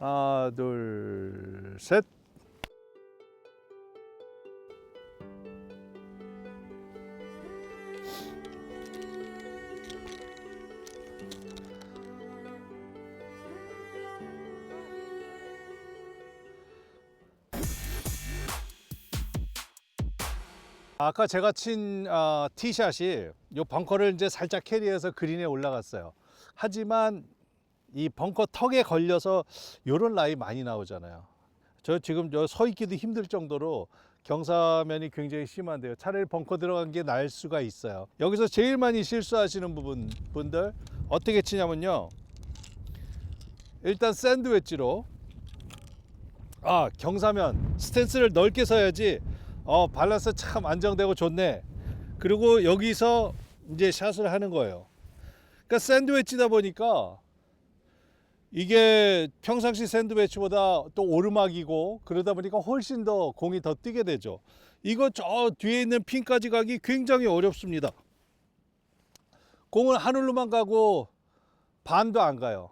하나, 둘, 셋. 아까 제가 친 티샷이 요 벙커를 이제 살짝 캐리해서 그린에 올라갔어요. 하지만 이 벙커 턱에 걸려서 요런 라이 많이 나오잖아요. 저 지금 서 있기도 힘들 정도로 경사면이 굉장히 심한데요. 차라리 벙커 들어간 게 나을 수가 있어요. 여기서 제일 많이 실수하시는 분들 어떻게 치냐면요. 일단 샌드 웨지로 경사면 스탠스를 넓게 서야지 밸런스 참 안정되고 좋네. 그리고 여기서 이제 샷을 하는 거예요. 그러니까 샌드웨치다 보니까 이게 평상시 샌드웨치보다 또 오르막이고 그러다 보니까 훨씬 더 공이 더 뛰게 되죠. 이거 저 뒤에 있는 핀까지 가기 굉장히 어렵습니다. 공을 하늘로만 가고 반도 안 가요.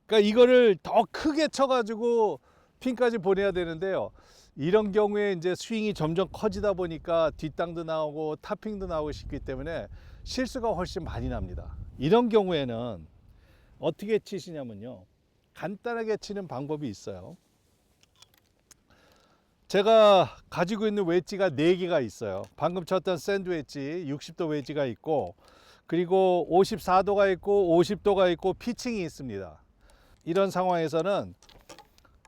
그러니까 이거를 더 크게 쳐가지고 핀까지 보내야 되는데요. 이런 경우에 이제 스윙이 점점 커지다 보니까 뒷땅도 나오고 탑핑도 나오고 싶기 때문에 실수가 훨씬 많이 납니다. 이런 경우에는 어떻게 치시냐면요. 간단하게 치는 방법이 있어요. 제가 가지고 있는 웨지가 4개가 있어요. 방금 쳤던 샌드 웨지 60도 웨지가 있고, 그리고 54도가 있고 50도가 있고 피칭이 있습니다. 이런 상황에서는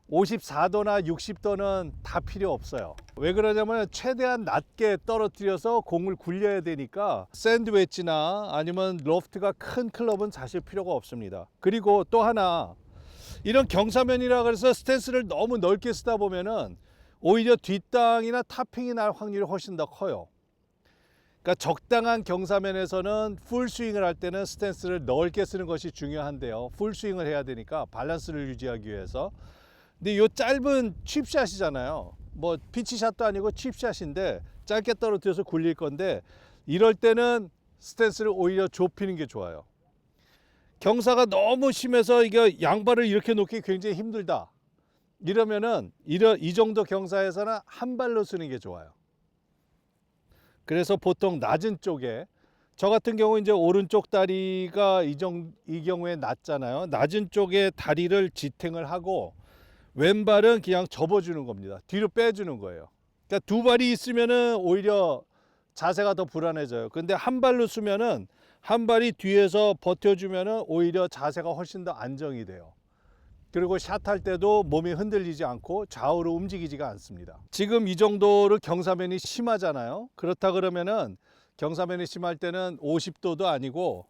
54도나 60도는 다 필요 없어요. 왜 그러냐면 최대한 낮게 떨어뜨려서 공을 굴려야 되니까 샌드 웨지나 아니면 로프트가 큰 클럽은 사실 필요가 없습니다. 그리고 또 하나, 이런 경사면이라 그래서 스탠스를 너무 넓게 쓰다 보면은 오히려 뒷땅이나 탑핑이 날 확률이 훨씬 더 커요. 그러니까 적당한 경사면에서는 풀 스윙을 할 때는 스탠스를 넓게 쓰는 것이 중요한데요. 풀 스윙을 해야 되니까 밸런스를 유지하기 위해서. 근데 이 짧은 칩샷이잖아요. 뭐 피치샷도 아니고 칩샷인데 짧게 떨어뜨려서 굴릴 건데, 이럴 때는 스탠스를 오히려 좁히는 게 좋아요. 경사가 너무 심해서 이게 양발을 이렇게 놓기 굉장히 힘들다, 이러면은 이 정도 경사에서는 한 발로 쓰는 게 좋아요. 그래서 보통 낮은 쪽에, 저 같은 경우 이제 오른쪽 다리가 이 경우에 낮잖아요. 낮은 쪽에 다리를 지탱을 하고 왼발은 그냥 접어주는 겁니다. 뒤로 빼주는 거예요. 그러니까 두 발이 있으면은 오히려 자세가 더 불안해져요. 근데 한 발로 쓰면은 한 발이 뒤에서 버텨주면은 오히려 자세가 훨씬 더 안정이 돼요. 그리고 샷할 때도 몸이 흔들리지 않고 좌우로 움직이지가 않습니다. 지금 이 정도로 경사면이 심하잖아요. 그렇다 그러면은 경사면이 심할 때는 50도도 아니고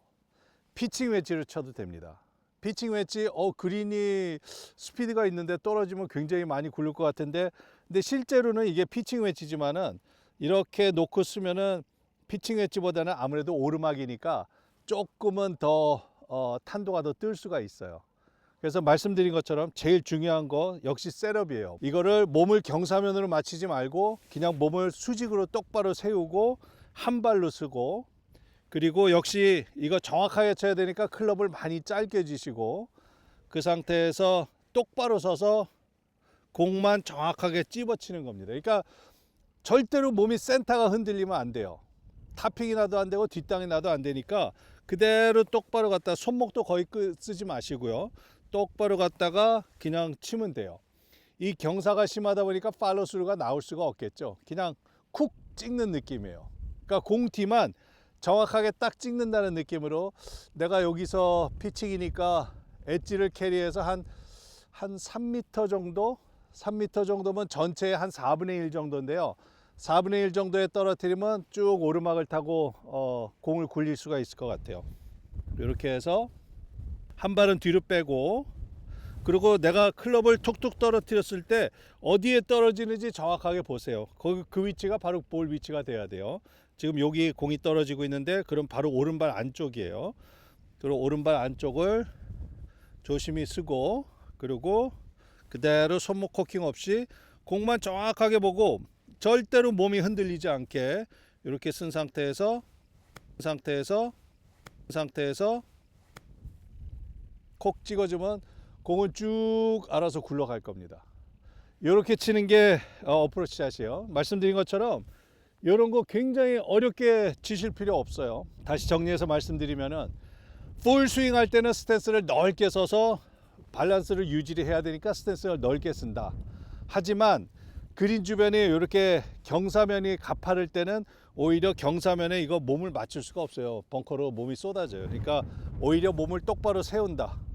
피칭 웨지를 쳐도 됩니다. 피칭 웨지, 그린이 스피드가 있는데 떨어지면 굉장히 많이 굴릴 것 같은데, 근데 실제로는 이게 피칭 웨지지만은 이렇게 놓고 쓰면은 피칭 웨지보다는 아무래도 오르막이니까 조금은 더 탄도가 더 뜰 수가 있어요. 그래서 말씀드린 것처럼 제일 중요한 거 역시 셋업이에요. 이거를 몸을 경사면으로 맞추지 말고 그냥 몸을 수직으로 똑바로 세우고 한 발로 쓰고, 그리고 역시 이거 정확하게 쳐야 되니까 클럽을 많이 짧게 쥐시고 그 상태에서 똑바로 서서 공만 정확하게 집어치는 겁니다. 그러니까 절대로 몸이 센터가 흔들리면 안 돼요. 탑핑이 나도 안 되고 뒷땅이 나도 안 되니까 그대로 똑바로 갔다, 손목도 거의 쓰지 마시고요. 똑바로 갔다가 그냥 치면 돼요. 이 경사가 심하다 보니까 팔로스루가 나올 수가 없겠죠. 그냥 쿡 찍는 느낌이에요. 그러니까 공 뒤만 정확하게 딱 찍는다는 느낌으로, 내가 여기서 피칭이니까 엣지를 캐리해서 한 3m 정도? 3m 정도면 전체의 한 4분의 1 정도인데요. 4분의 1 정도에 떨어뜨리면 쭉 오르막을 타고 공을 굴릴 수가 있을 것 같아요. 이렇게 해서 한 발은 뒤로 빼고, 그리고 내가 클럽을 툭툭 떨어뜨렸을 때 어디에 떨어지는지 정확하게 보세요. 그 위치가 바로 볼 위치가 돼야 돼요. 지금 여기 공이 떨어지고 있는데 그럼 바로 오른발 안쪽이에요. 그리고 오른발 안쪽을 조심히 쓰고, 그리고 그대로 손목 코킹 없이 공만 정확하게 보고 절대로 몸이 흔들리지 않게 이렇게 쓴 상태에서 콕 찍어주면 공은 쭉 알아서 굴러갈 겁니다. 이렇게 치는 게 어프로치 샷이에요. 말씀드린 것처럼 이런 거 굉장히 어렵게 치실 필요 없어요. 다시 정리해서 말씀드리면은 풀 스윙 할 때는 스탠스를 넓게 써서 밸런스를 유지를 해야 되니까 스탠스를 넓게 쓴다. 하지만 그린 주변에 이렇게 경사면이 가파를 때는 오히려 경사면에 이거 몸을 맞출 수가 없어요. 벙커로 몸이 쏟아져요. 그러니까 오히려 몸을 똑바로 세운다.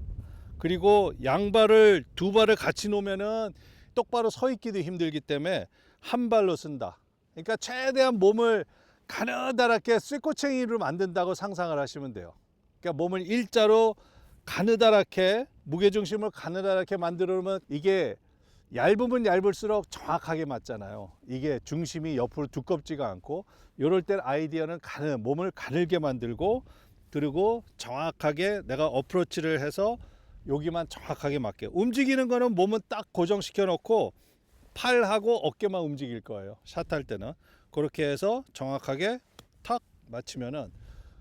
그리고 양발을 두 발을 같이 놓으면은 똑바로 서 있기도 힘들기 때문에 한 발로 쓴다. 그러니까 최대한 몸을 가느다랗게 쇠꼬챙이로 만든다고 상상을 하시면 돼요. 그러니까 몸을 일자로 가느다랗게 무게중심을 가느다랗게 만들어 놓으면 이게 얇으면 얇을수록 정확하게 맞잖아요. 이게 중심이 옆으로 두껍지가 않고 이럴 때 아이디어는 몸을 가늘게 만들고 그리고 정확하게 내가 어프로치를 해서 여기만 정확하게 맞게 움직이는 거는 몸은 딱 고정시켜 놓고 팔하고 어깨만 움직일 거예요. 샷할 때는 그렇게 해서 정확하게 탁 맞추면은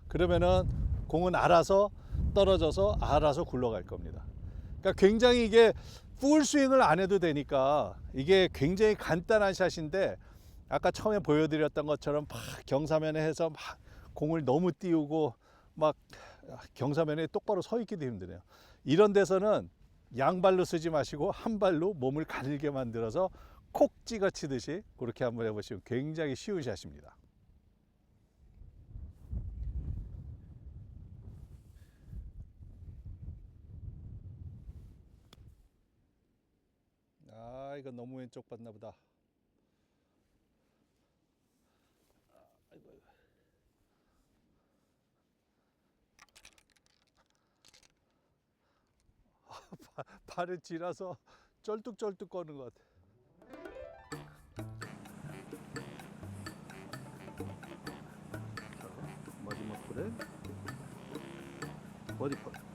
그러면은 공은 알아서 떨어져서 알아서 굴러갈 겁니다. 그러니까 굉장히 이게 풀 스윙을 안 해도 되니까 이게 굉장히 간단한 샷인데 아까 처음에 보여드렸던 것처럼 막 경사면에 해서 막 공을 너무 띄우고 막 경사면에 똑바로 서 있기도 힘드네요. 이런 데서는 양발로 쓰지 마시고 한 발로 몸을 가늘게 만들어서 콕 찍어 치듯이 그렇게 한번 해보시면 굉장히 쉬운 샷입니다. 아, 이거 너무 왼쪽 봤나 보다. 발을 지나서 쩔뚝쩔뚝 거는 것 같아. 마지막 볼에 버디 펀.